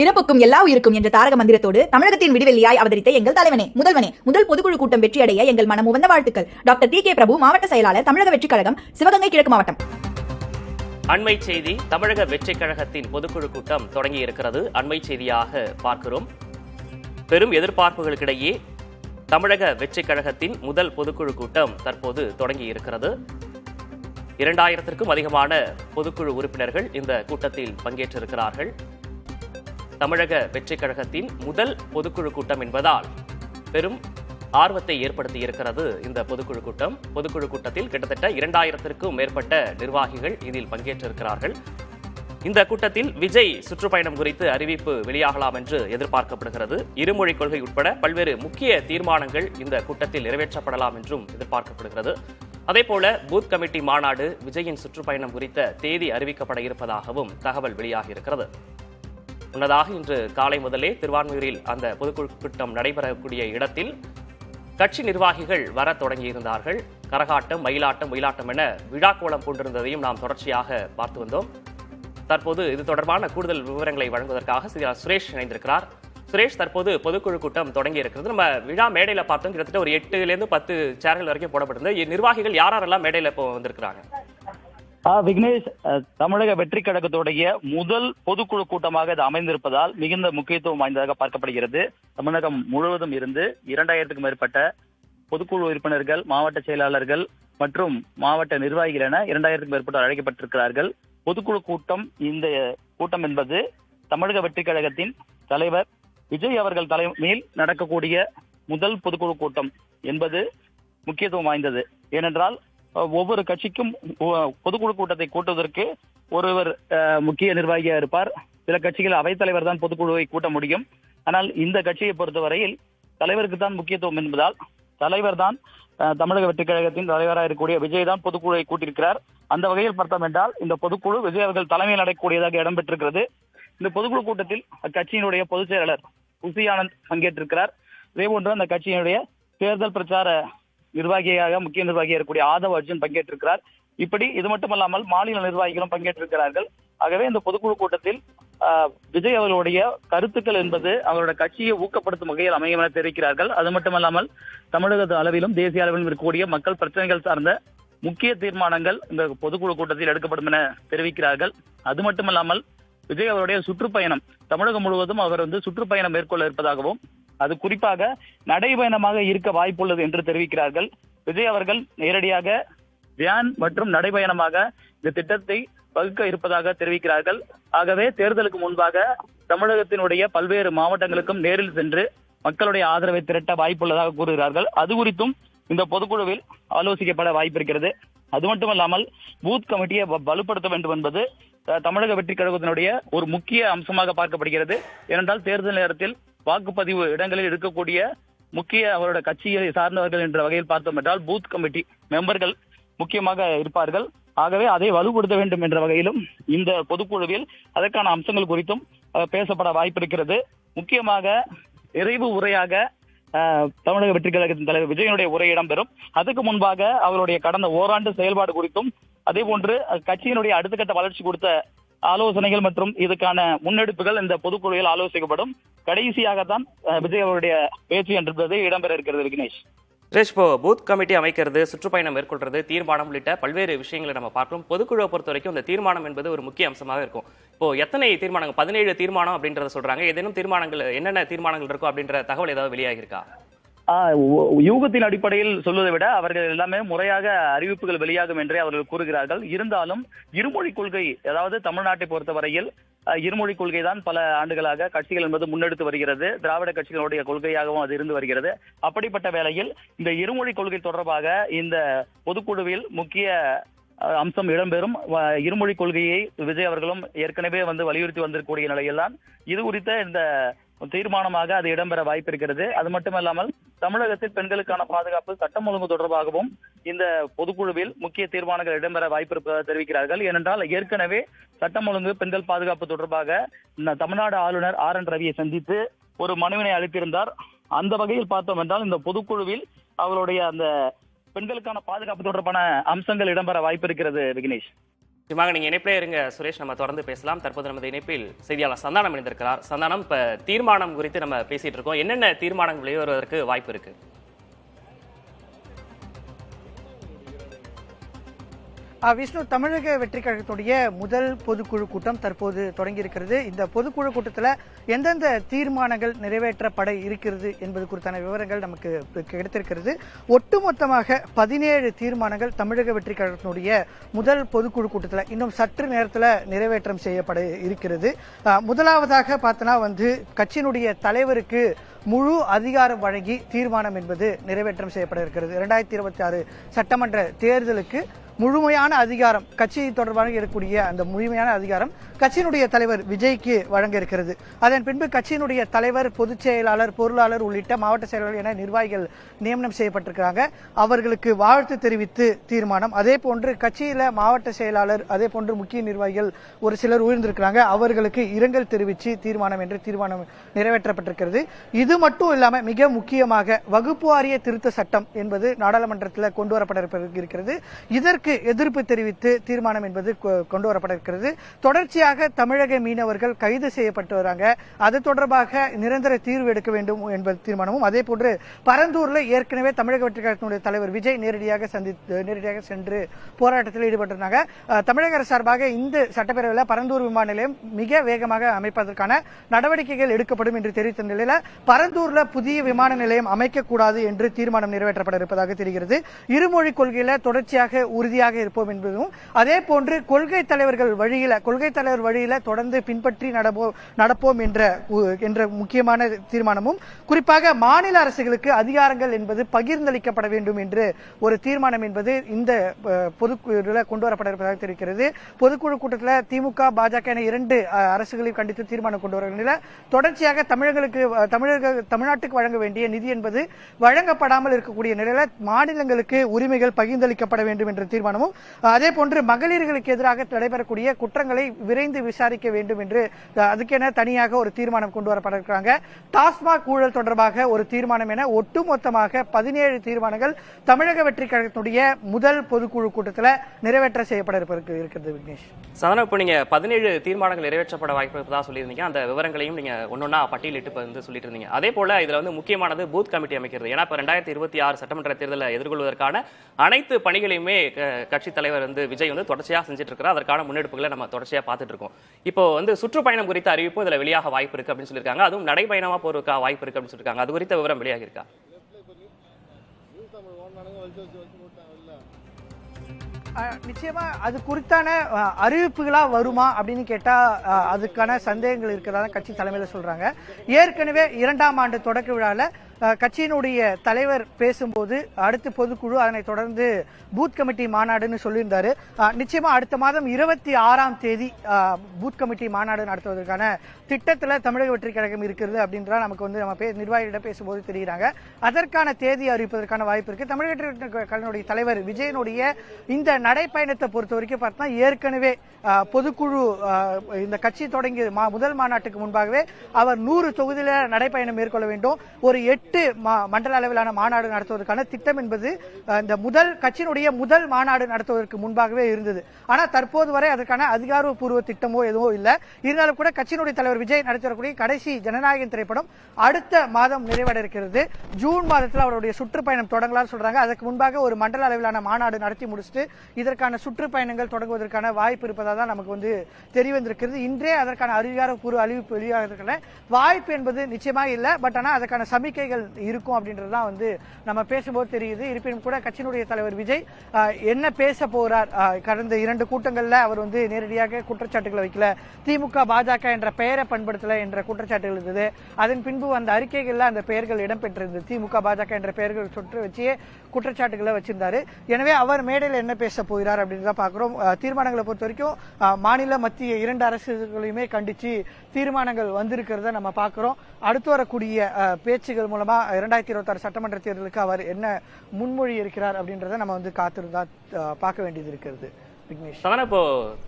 பிறப்புக்கும் எல்லா உயிருக்கும் என்ற தாரக மந்திரத்தோடு தமிழகத்தின் விடிவெள்ளியாய் அவதரித்த எங்கள் தலைவனே, முதல்வனே, முதல் பொதுக்குழு கூட்டம் வெற்றியடைய எங்கள் மனமுவந்த வாழ்த்துக்கள். Doctor D. கே. பிரபு, மாவட்ட செயலாளர், தமிழக வெற்றிக் கழகம், சிவகங்கை கிழக்கு மாவட்டம். அண்மை செய்தி. தமிழக வெற்றிக் கழகத்தின் பொதுக்குழு கூட்டம் தொடங்கி இருக்கிறது. அண்மை செய்தியாக பார்க்கிறோம். பெரும் எதிர்பார்ப்புகளுக்கிடையே தமிழக வெற்றிக் கழகத்தின் முதல் பொதுக்குழு கூட்டம் தற்போது தொடங்கி இருக்கிறது. 2000க்கும் அதிகமான பொதுக்குழு உறுப்பினர்கள் இந்த கூட்டத்தில் பங்கேற்றிருக்கிறார்கள். தமிழக வெற்றிக் கழகத்தின் முதல் பொதுக்குழு கூட்டம் என்பதால் பெரும் ஆர்வத்தை ஏற்படுத்தி இருக்கிறது இந்த பொதுக்குழு கூட்டம். பொதுக்குழு கூட்டத்தில் கிட்டத்தட்ட 2000க்கும் மேற்பட்ட நிர்வாகிகள் இதில் பங்கேற்றிருக்கிறார்கள். இந்த கூட்டத்தில் விஜய் சுற்றுப்பயணம் குறித்து அறிவிப்பு வெளியாகலாம் என்று எதிர்பார்க்கப்படுகிறது. இருமொழிக் கொள்கை உட்பட பல்வேறு முக்கிய தீர்மானங்கள் இந்த கூட்டத்தில் நிறைவேற்றப்படலாம் என்றும் எதிர்பார்க்கப்படுகிறது. அதேபோல பூத் கமிட்டி மாநாடு, விஜயின் சுற்றுப்பயணம் குறித்த தேதி அறிவிக்கப்பட இருப்பதாகவும் தகவல் வெளியாகியிருக்கிறது. முன்னதாக இன்று காலை முதலே திருவான்மியூரில் அந்த பொதுக்குழு கூட்டம் நடைபெறக்கூடிய இடத்தில் கட்சி நிர்வாகிகள் வர தொடங்கியிருந்தார்கள். கரகாட்டம், மயிலாட்டம், ஒயிலாட்டம் என விழாக்கோலம் கொண்டிருந்ததையும் நாம் தொடர்ச்சியாக பார்த்து வந்தோம். தற்போது இது தொடர்பான கூடுதல் விவரங்களை வழங்குவதற்காக சுரேஷ் இணைந்திருக்கிறார். சுரேஷ், தற்போது பொதுக்குழு கூட்டம் தொடங்கி இருக்கிறது. நம்ம விழா மேடையில பார்த்தோம், கிட்டத்தட்ட ஒரு 8லேருந்து 10 சேர்கள் வரைக்கும் போடப்பட்டிருந்தது. நிர்வாகிகள் யாரெல்லாம் மேடையில இப்போ வந்திருக்கிறாங்க? விக்னேஷ், தமிழக வெற்றி கழகத்துடைய முதல் பொதுக்குழு கூட்டமாக இது அமைந்திருப்பதால் மிகுந்த முக்கியத்துவம் வாய்ந்ததாக பார்க்கப்படுகிறது. தமிழகம் முழுவதும் இருந்து 2000க்கும் மேற்பட்ட பொதுக்குழு உறுப்பினர்கள், மாவட்ட செயலாளர்கள் மற்றும் மாவட்ட நிர்வாகிகள் என 2000க்கும் மேற்பட்டோர் அழைக்கப்பட்டிருக்கிறார்கள். பொதுக்குழு கூட்டம், இந்த கூட்டம் என்பது தமிழக வெற்றி கழகத்தின் தலைவர் விஜய் அவர்கள் தலைமையில் நடக்கக்கூடிய முதல் பொதுக்குழு கூட்டம் என்பது முக்கியத்துவம் வாய்ந்தது. ஏனென்றால் ஒவ்வொரு கட்சிக்கும் பொதுக்குழு கூட்டத்தை கூட்டுவதற்கு ஒருவர் முக்கிய நிர்வாகியாக இருப்பார். சில கட்சிகள் அவைத்தலைவர் தான் பொதுக்குழுவை கூட்ட முடியும். ஆனால் இந்த கட்சியை பொறுத்தவரையில் தலைவருக்கு தான் முக்கியத்துவம் என்பதால் தலைவர் தான், தமிழக வெற்றி கழகத்தின் தலைவராக இருக்கக்கூடிய விஜய் தான் பொதுக்குழுவை கூட்டியிருக்கிறார். அந்த வகையில் பார்த்தோம் என்றால் இந்த பொதுக்குழு விஜய் அவர்கள் தலைமையில் நடக்கக்கூடியதாக இடம்பெற்றிருக்கிறது. இந்த பொதுக்குழு கூட்டத்தில் அக்கட்சியினுடைய பொதுச் செயலாளர் புசி ஆனந்த் பங்கேற்றிருக்கிறார். இதேபோன்று அந்த கட்சியினுடைய தேர்தல் பிரச்சார நிர்வாகியாக, முக்கிய நிர்வாகியாக இருக்கக்கூடிய ஆதவ் அர்ஜுன் பங்கேற்றிருக்கிறார். இப்படி இது மட்டுமல்லாமல் மாநில நிர்வாகிகளும் பங்கேற்றிருக்கிறார்கள். ஆகவே இந்த பொதுக்குழு கூட்டத்தில் விஜய் அவர்களுடைய கருத்துக்கள் என்பது அவருடைய கட்சியை ஊக்கப்படுத்தும் வகையில் அமையும் என தெரிவிக்கிறார்கள். அது மட்டுமல்லாமல் தமிழக அளவிலும் தேசிய அளவிலும் இருக்கக்கூடிய மக்கள் பிரச்சனைகள் சார்ந்த முக்கிய தீர்மானங்கள் இந்த பொதுக்குழு கூட்டத்தில் எடுக்கப்படும் என தெரிவிக்கிறார்கள். அது மட்டுமல்லாமல் விஜய் அவருடைய சுற்றுப்பயணம், தமிழகம் முழுவதும் அவர் சுற்றுப்பயணம் மேற்கொள்ள இருப்பதாகவும் அது குறிப்பாக நடைபயணமாக இருக்க வாய்ப்புள்ளது என்று தெரிவிக்கிறார்கள். விஜய் அவர்கள் நேரடியாக வேன் மற்றும் நடைபயணமாக இந்த திட்டத்தை வகுக்க இருப்பதாக தெரிவிக்கிறார்கள். ஆகவே தேர்தலுக்கு முன்பாக தமிழகத்தினுடைய பல்வேறு மாவட்டங்களுக்கும் நேரில் சென்று மக்களுடைய ஆதரவை திரட்ட வாய்ப்புள்ளதாக கூறுகிறார்கள். அது குறித்தும் இந்த பொதுக்குழுவில் ஆலோசிக்கப்பட வாய்ப்பிருக்கிறது. அது மட்டுமல்லாமல் பூத் கமிட்டியை வலுப்படுத்த வேண்டும் என்பது தமிழக வெற்றி கழகத்தினுடைய ஒரு முக்கிய அம்சமாக பார்க்கப்படுகிறது. ஏனென்றால் தேர்தல் நேரத்தில் வாக்குப்பதிவு இடங்களில் இருக்கக்கூடிய முக்கிய அவரோட கட்சியை சார்ந்தவர்கள் என்ற வகையில் பார்த்தோம் என்றால் பூத் கமிட்டி மெம்பர்கள் முக்கியமாக இருப்பார்கள். ஆகவே அதை வலுப்படுத்த வேண்டும் என்ற வகையிலும் இந்த பொதுக்குழுவில் அதற்கான அம்சங்கள் குறித்தும் பேசப்பட வாய்ப்பிருக்கிறது. முக்கியமாக நிறைவு உரையாக தமிழக வெற்றி கழகத்தின் தலைவர் விஜயனுடைய உரை இடம்பெறும். அதுக்கு முன்பாக அவருடைய கடந்த ஓராண்டு செயல்பாடு குறித்தும், அதே போன்று கட்சியினுடைய அடுத்த கட்ட வளர்ச்சி கொடுத்த ஆலோசனைகள் மற்றும் இதுக்கான முன்னெடுப்புகள் இந்த பொதுக்குழுவில் ஆலோசிக்கப்படும். கடைசியாகத்தான் விஜய் அவருடைய பேச்சு என்பது இடம்பெற இருக்கிறது. விக்னேஷ், இப்போ பூத் கமிட்டி அமைக்கிறது, சுற்றுப்பயணம் மேற்கொள்றது, தீர்மானம் உள்ளிட்ட பல்வேறு விஷயங்களை நம்ம பார்க்கிறோம். பொதுக்குழுவை பொறுத்த வரைக்கும் இந்த தீர்மானம் என்பது ஒரு முக்கிய அம்சமாக இருக்கும். இப்போ எத்தனை தீர்மானங்கள்? 17 தீர்மானம் அப்படின்றத சொல்றாங்க. ஏதேனும் தீர்மானங்கள், என்னென்ன தீர்மானங்கள் இருக்கும் அப்படின்ற தகவல் ஏதாவது வெளியாகிருக்கா? யூகத்தின் அடிப்படையில் சொல்வதை விட அவர்கள் எல்லாமே முறையாக அறிவிப்புகள் வெளியாகும் என்றே அவர்கள் கூறுகிறார்கள். இருந்தாலும் இருமொழிக் கொள்கை, அதாவது தமிழ்நாட்டை பொறுத்தவரையில் இருமொழிக் கொள்கை தான் பல ஆண்டுகளாக கட்சிகள் என்பது முன்னெடுத்து வருகிறது. திராவிட கட்சிகளுடைய கொள்கையாகவும் அது இருந்து வருகிறது. அப்படிப்பட்ட வேளையில் இந்த இருமொழிக் கொள்கை தொடர்பாக இந்த பொதுக்குழுவில் முக்கிய அம்சம் இடம்பெறும். இருமொழிக் கொள்கையை விஜய் அவர்களும் ஏற்கனவே வலியுறுத்தி வந்திருக்கக்கூடிய நிலையில்தான் இது குறித்த இந்த தீர்மானமாக அது இடம்பெற வாய்ப்பிருக்கிறது. அது மட்டுமல்லாமல் தமிழகத்தில் பெண்களுக்கான பாதுகாப்பு, சட்டம் ஒழுங்கு தொடர்பாகவும் இந்த பொதுக்குழுவில் முக்கிய தீர்மானங்கள் இடம்பெற வாய்ப்பிருப்பதாக தெரிவிக்கிறார்கள். ஏனென்றால் ஏற்கனவே சட்டம் ஒழுங்கு, பெண்கள் பாதுகாப்பு தொடர்பாக தமிழ்நாடு ஆளுநர் RN ரவியை சந்தித்து ஒரு மனுவினை அளித்திருந்தார். அந்த வகையில் பார்த்தோம் என்றால் இந்த பொதுக்குழுவில் அவருடைய அந்த பெண்களுக்கான பாதுகாப்பு தொடர்பான அம்சங்கள் இடம்பெற வாய்ப்பிருக்கிறது. விக்னேஷ், நிச்சயமாக நீங்க இணைப்பிலே இருங்க சுரேஷ், நம்ம தொடர்ந்து பேசலாம். தற்போது நமது இணைப்பில் செய்தியாளர் சந்தானம் இணைந்திருக்கிறார். சந்தானம், இப்ப தீர்மானம் குறித்து நம்ம பேசிட்டு இருக்கோம். என்னென்ன தீர்மானங்கள் வெளிவருவதற்கு வாய்ப்பு இருக்கு? விஷ்ணு, தமிழக வெற்றி கழகத்துடைய முதல் பொதுக்குழு கூட்டம் தற்போது தொடங்கியிருக்கிறது. இந்த பொதுக்குழு கூட்டத்தில் எந்தெந்த தீர்மானங்கள் நிறைவேற்றப்பட இருக்கிறது என்பது குறித்தான விவரங்கள் நமக்கு கிடைத்திருக்கிறது. ஒட்டுமொத்தமாக 17 தீர்மானங்கள் தமிழக வெற்றி கழகத்தினுடைய முதல் பொதுக்குழு கூட்டத்தில் இன்னும் சற்று நேரத்தில் நிறைவேற்றம் செய்யப்பட இருக்கிறது. முதலாவதாக பார்த்தோன்னா கட்சியினுடைய தலைவருக்கு முழு அதிகாரம் வழங்கி தீர்மானம் என்பது நிறைவேற்றம் செய்யப்பட இருக்கிறது. 2026 சட்டமன்ற தேர்தலுக்கு முழுமையான அதிகாரம், கட்சி தொடர்பாக இருக்கக்கூடிய அந்த முழுமையான அதிகாரம் கட்சியினுடைய தலைவர் விஜய்க்கு வழங்க இருக்கிறது. அதன் பின்பு கட்சியினுடைய தலைவர், பொதுச் செயலாளர், பொருளாளர் உள்ளிட்ட மாவட்ட செயலாளர் என நிர்வாகிகள் நியமனம் செய்யப்பட்டிருக்கிறாங்க. அவர்களுக்கு வாழ்த்து தெரிவித்து தீர்மானம். அதே போன்று கட்சியில மாவட்ட செயலாளர், அதே போன்று முக்கிய நிர்வாகிகள் ஒரு சிலர் உயிர்ந்திருக்கிறாங்க. அவர்களுக்கு இரங்கல் தெரிவித்து தீர்மானம் என்று தீர்மானம் நிறைவேற்றப்பட்டிருக்கிறது. இது மட்டும் இல்லாம மிக முக்கியமாக வகுப்பு வாரிய திருத்த சட்டம் என்பது நாடாளுமன்றத்தில் கொண்டு வரப்பட இருக்கிறது. இதற்கு எதிர்ப்பு தெரிவித்து தீர்மானம் என்பது கொண்டு வரப்பட இருக்கிறது. தொடர்ச்சியாக தமிழக மீனவர்கள் கைது செய்யப்பட்டு வராங்க. அது தொடர்பாக நிரந்தர தீர்வு எடுக்க வேண்டும் என்பது தீர்மானமும், அதே போன்று பரந்தூர்ல ஏற்கனவே தமிழக வெற்றி கழகத்தினுடைய தலைவர் விஜய் நேரடியாக சென்று போராட்டத்தில் ஈடுபட்டிருந்தாங்க. தமிழக அரசு சார்பாக இந்த சட்டப்பேரவையில் பரந்தூர் விமான நிலையம் மிக வேகமாக அமைப்பதற்கான நடவடிக்கைகள் எடுக்கப்படும் என்று தெரிவித்த நிலையில பரந்தூர்ல புதிய விமான நிலையம் அமைக்கக்கூடாது என்று தீர்மானம் நிறைவேற்றப்பட இருப்பதாக தெரிகிறது. இருமொழி கொள்கையில தொடர்ச்சியாக உறுதியாக இருப்போம் என்பதும், அதே போன்று கொள்கை தலைவர் வழியில தொடர்ந்து பின்பற்றி நடப்போம் என்ற முக்கியமான தீர்மானமும், குறிப்பாக மாநில அரசுகளுக்கு அதிகாரங்கள் என்பது பகிர்ந்தளிக்கப்பட வேண்டும் என்று ஒரு தீர்மானம் என்பது இந்த பொதுக்குழுவில் கொண்டு வரப்பட இருப்பதாக தெரிவிக்கிறது. பொதுக்குழு கூட்டத்தில் திமுக, பாஜக என 2 அரசுகளையும் கண்டித்து தீர்மானம் கொண்டு வர தொடர்ச்சியாக தமிழ்நாட்டுக்கு வழங்க வேண்டிய நிதி என்பது வழங்கப்படாமல் இருக்கக்கூடிய நிலையில மாநிலங்களுக்கு உரிமைகள் பகிர்ந்தளிக்கப்பட வேண்டும் என்ற தீர்மானமும், அதே போன்று மகளிர்களுக்கு எதிராக நடைபெறக்கூடிய குற்றங்களை விரைந்து விசாரிக்க வேண்டும் என்று அதுக்கென தனியாக ஒரு தீர்மானம் கொண்டு வரப்பட இருக்கிறாங்க. டாஸ்மாக் ஊழல் தொடர்பாக ஒரு தீர்மானம் என ஒட்டுமொத்தமாக 17 தீர்மானங்கள் தமிழக வெற்றி கழகத்துடைய முதல் பொதுக்குழு கூட்டத்தில் நிறைவேற்ற செய்யப்பட இருக்கிறது. விக்னேஷ், சாதாரண இப்போ நீங்க 17 தீர்மானங்கள் நிறைவேற்றப்பட வாய்ப்பு இருப்பதாக சொல்லியிருந்தீங்க. அந்த விவரங்களையும் நீங்க ஒன்னொன்னா பட்டியலிட்டு சொல்லிட்டு இருந்தீங்க. அதே போல இதுல முக்கியமானது பூத் கமிட்டி அமைக்கிறது. ஏன்னா இப்ப 2026 சட்டமன்ற தேர்தலை எதிர்கொள்வதற்கான அனைத்து பணிகளையுமே கட்சி தலைவர் விஜய் தொடர்ச்சியா செஞ்சுட்டு இருக்கிறார். அதற்கான முன்னெடுப்புகளை நம்ம தொடர்ச்சியா பார்த்துட்டு இருக்கோம். இப்போ சுற்றுப்பயணம் குறித்த அறிவிப்பு இதுல வெளியாக வாய்ப்பு இருக்கு அப்படின்னு சொல்லியிருக்காங்க. அதுவும் நடைபயணமா போறதுக்கு வாய்ப்பு இருக்கு அப்படின்னு சொல்லியிருக்காங்க. அது குறித்த விவரம் வெளியாகி இருக்கா? நிச்சயமா அது குறித்தான அறிவிப்புகளா வருமா அப்படின்னு கேட்டா அதுக்கான சந்தேகங்கள் இருக்கிறதா கட்சி தலைமையில சொல்றாங்க. ஏற்கனவே 2ஆம் ஆண்டு தொடக்க விழால கட்சியினுடைய தலைவர் பேசும்போது அடுத்து பொதுக்குழு, அதனைத் தொடர்ந்து பூத் கமிட்டி மாநாடுன்னு சொல்லியிருந்தாரு. நிச்சயமா அடுத்த மாதம் 26ஆம் தேதி பூத் கமிட்டி மாநாடு நடத்துவதற்கான திட்டத்தில் தமிழக வெற்றி கழகம் இருக்கிறது அப்படின்றா நமக்கு நம்ம நிர்வாகிகளிடம் பேசும்போது தெரிகிறாங்க. அதற்கான தேதி அறிவிப்பதற்கான வாய்ப்பு இருக்கு. தமிழக வெற்றி கழகத்தினுடைய தலைவர் விஜயனுடைய இந்த நடைப்பயணத்தை பொறுத்த வரைக்கும் பார்த்தா ஏற்கனவே பொதுக்குழு இந்த கட்சி தொடங்கிய முதல் மாநாட்டுக்கு முன்பாகவே அவர் 100 தொகுதியில நடைப்பயணம் மேற்கொள்ள வேண்டும். ஒரு 8 மண்டல அளவிலான மாநாடு நடத்துவதற்கான திட்டம் என்பது இந்த கட்சியினுடைய முதல் மாநாடு நடத்துவதற்கு முன்பாகவே இருந்தது. ஆனா தற்போது வரை அதற்கான அதிகாரப்பூர்வ திட்டமோ எதுவோ இல்லை. இருந்தாலும் கூட கட்சியினுடைய தலைவர் விஜய் நடத்தக்கூடிய கடைசி ஜனநாயகன் திரைப்படம் அடுத்த மாதம் நிறைவட இருக்கிறது. ஜூன் மாதத்தில் அவருடைய சுற்றுப்பயணம் தொடங்கலாம் சொல்றாங்க. அதற்கு முன்பாக ஒரு மண்டல அளவிலான மாநாடு நடத்தி முடிச்சுட்டு இதற்கான சுற்றுப்பயணங்கள் தொடங்குவதற்கான வாய்ப்பு இருப்பதாக தான் நமக்கு தெரிய வந்திருக்கிறது. இன்றே அதற்கான அதிகாரப்பூர்வ அறிவிப்பு வெளியாகிறதுக்கான வாய்ப்பு என்பது நிச்சயமாக இல்லை. பட் ஆனால் அதற்கான சமிக்கைகள் இருக்கும் அப்படின்றதுதான் நம்ம பேசும்போது தெரியுது. இருப்பினும் கூட கட்சியினுடைய தலைவர் விஜய் என்ன பேச போறார், கடந்த 2 கூட்டங்கள்ல அவர் நேரடியாக குற்றச்சாட்டுகளை வைக்கல, திமுக, பாஜக என்ற பெயரை பண்படுத்தல என்ற குற்றச்சாட்டுகள் இருந்தது. அதன் பின்பு அந்த அறிக்கைகள்ல அந்த பெயர்கள் இடம்பெற்றிருந்தது. திமுக, பாஜக என்ற பெயர்கள் சுற்று வச்சே குற்றச்சாட்டுகளை வச்சிருந்தாரு. எனவே அவர் மேடையில் என்ன பேச போகிறார் அப்படின்னு பாக்குறோம். தீர்மானங்களை பொறுத்த வரைக்கும் மாநில, மத்திய 2 அரசுகளையுமே கண்டிச்சு தீர்மானங்கள் வந்திருக்கிறத நம்ம பார்க்கிறோம். அடுத்து வரக்கூடிய பேச்சுகள் மூலமா 2026 சட்டமன்ற தேர்தலுக்கு அவர் என்ன முன்மொழி இருக்கிறார் அப்படின்றத நம்ம காத்திருந்தா பார்க்க வேண்டியது இருக்கிறது. இப்போ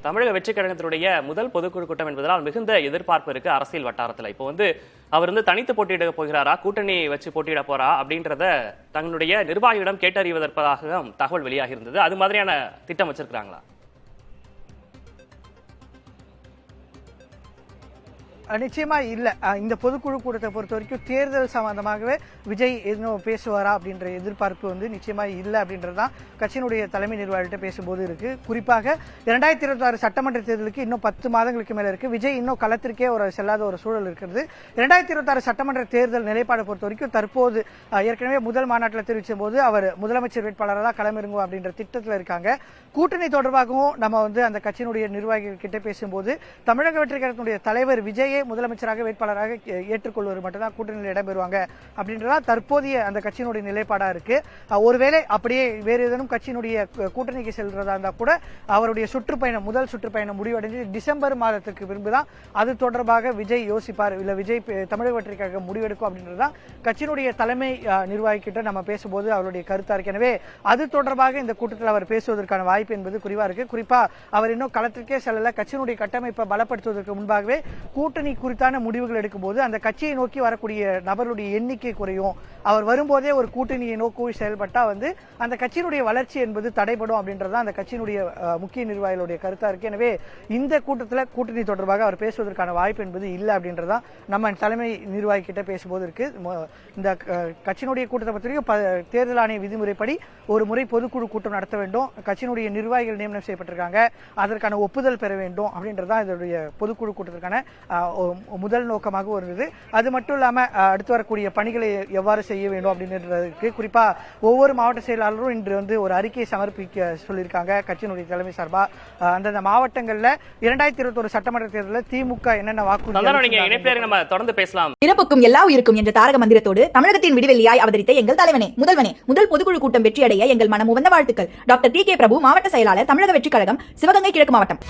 தமிழக வெற்றி கழகத்தினுடைய முதல் பொதுக்குழு கூட்டம் என்பதால் மிகுந்த எதிர்பார்ப்பு இருக்கு அரசியல் வட்டாரத்தில். இப்போ அவர் தனித்து போட்டியிட போகிறாரா, கூட்டணி வச்சு போட்டியிட போறா அப்படின்றத தங்களுடைய நிர்வாகியிடம் கேட்டறிவதற்காக தகவல் வெளியாகி இருந்தது. அது மாதிரியான திட்டம் வச்சிருக்காங்களா? நிச்சயமா இல்ல. இந்த பொதுக்குழு கூட்டத்தை பொறுத்த வரைக்கும் தேர்தல் சம்பந்தமாகவே விஜய் இன்னும் பேசுவாரா அப்படின்ற எதிர்பார்ப்பு நிச்சயமா இல்ல அப்படின்றதுதான் கட்சியினுடைய தலைமை நிர்வாகிகிட்ட பேசும்போது இருக்கு. குறிப்பாக 2026 சட்டமன்ற தேர்தலுக்கு இன்னும் 10 மாதங்களுக்கு மேல இருக்கு. விஜய் இன்னும் களத்திற்கே செல்லாத ஒரு சூழல் இருக்கிறது. 2026 சட்டமன்ற தேர்தல் நிலைப்பாடை பொறுத்த வரைக்கும் தற்போது ஏற்கனவே முதல் மாநாட்டில் தெரிவித்த போது அவர் முதலமைச்சர் வேட்பாளராக களமிறங்குவோம் அப்படின்ற திட்டத்தில் இருக்காங்க. கூட்டணி தொடர்பாகவும் நம்ம அந்த கட்சியினுடைய நிர்வாகிகள் கிட்ட பேசும்போது தமிழக வெற்றி கழகத்தினுடைய தலைவர் விஜயை முதலமைச்சராக வேட்பாளராக ஏற்றுக்கொள்வது மட்டும்தான் கூட்டணியில் இடம்பெறுவாங்க அப்படின்றதா தற்போதைய அந்த கட்சியினுடைய நிலைப்பாடா இருக்கு. ஒருவேளை அப்படியே வேறு ஏதேனும் கட்சியினுடைய கூட்டணிக்கு செல்றதா இருந்தா கூட அவருடைய சுற்றுப்பயணம் முதல் சுற்றுப்பயணம் முடிவடைஞ்சு டிசம்பர் மாதத்துக்கு பின்புதான் அது தொடர்பாக விஜய் யோசிப்பார், இல்ல விஜய் தமிழக வெற்றி கழகம் முடிவெடுக்கும் அப்படின்றதுதான் கட்சியினுடைய தலைமை நிர்வாகி கிட்ட நம்ம பேசும்போது அவருடைய கருத்தா இருக்கு. எனவே அது தொடர்பாக இந்த கூட்டத்தில் அவர் பேசுவதற்கான வாய்ப்பு என்பது குறைவா இருக்கு. குறிப்பா அவர் இன்னும் களத்திற்கே செல்லல. கட்சியினுடைய கட்டமைப்பை பலப்படுத்துவதற்கு முன்பாகவே கூட்டணி குறித்தான முடிவுகள் எடுக்கும்போது அந்த கட்சியை நோக்கி வரக்கூடிய நபர்களுடைய எண்ணிக்கை குறையும். அவர் வரும்போதே ஒரு கூட்டணியை நோக்கி செயல்பட்டா அந்த கட்சியினுடைய வளர்ச்சி என்பது தடைபடும் அப்படின்றதான் அந்த கட்சியினுடைய முக்கிய நிர்வாகிகளுடைய கருத்தா இருக்கு. எனவே இந்த கூட்டத்தில் கூட்டணி தொடர்பாக அவர் பேசுவதற்கான வாய்ப்பு என்பது இல்லை அப்படின்றதான் நம்ம தலைமை நிர்வாகி கிட்ட பேசும்போது இருக்கு. இந்த கட்சியினுடைய கூட்டத்தை பொறுத்தவரைக்கும் தேர்தல் ஆணைய விதிமுறைப்படி ஒரு முறை பொதுக்குழு கூட்டம் நடத்த வேண்டும். கட்சியினுடைய நிர்வாகிகள் நியமனம் செய்யப்பட்டிருக்காங்க, அதற்கான ஒப்புதல் பெற வேண்டும் அப்படின்றதான் இதனுடைய பொதுக்குழு கூட்டத்திற்கான முதல் நோக்கமாக இருந்தது. அது மட்டும் இல்லாம அடுத்து வரக்கூடிய பணிகளை எவ்வாறு செய்ய வேண்டும் அப்படின்றதுக்கு குறிப்பா ஒவ்வொரு மாவட்ட செயலாளரும் இன்று ஒரு அறிக்கையை சமர்ப்பிக்க சொல்லியிருக்காங்க கட்சியினுடைய தலைமை சார்பா. அந்தந்த மாவட்டங்கள்ல 2021 சட்டமன்ற தேர்தலில் திமுக என்னென்ன வாக்குறுதி தொடர்ந்து பேசலாம். பிறப்புக்கும் எல்லா உயிருக்கும் என்ற தாரக மந்திரத்தோடு தமிழகத்தின் விடிவெள்ளியாய் அவதரித்த எங்கள் தலைவனே முதல்வனே முதல் பொதுக்குழு கூட்டம் வெற்றியடைய எங்கள் மனம் உவந்த வாழ்த்துக்கள். டாக்டர் டி கே பிரபு, மாவட்ட செயலாளர், தமிழக வெற்றி கழகம், சிவகங்கை கிழக்கு மாவட்டம்.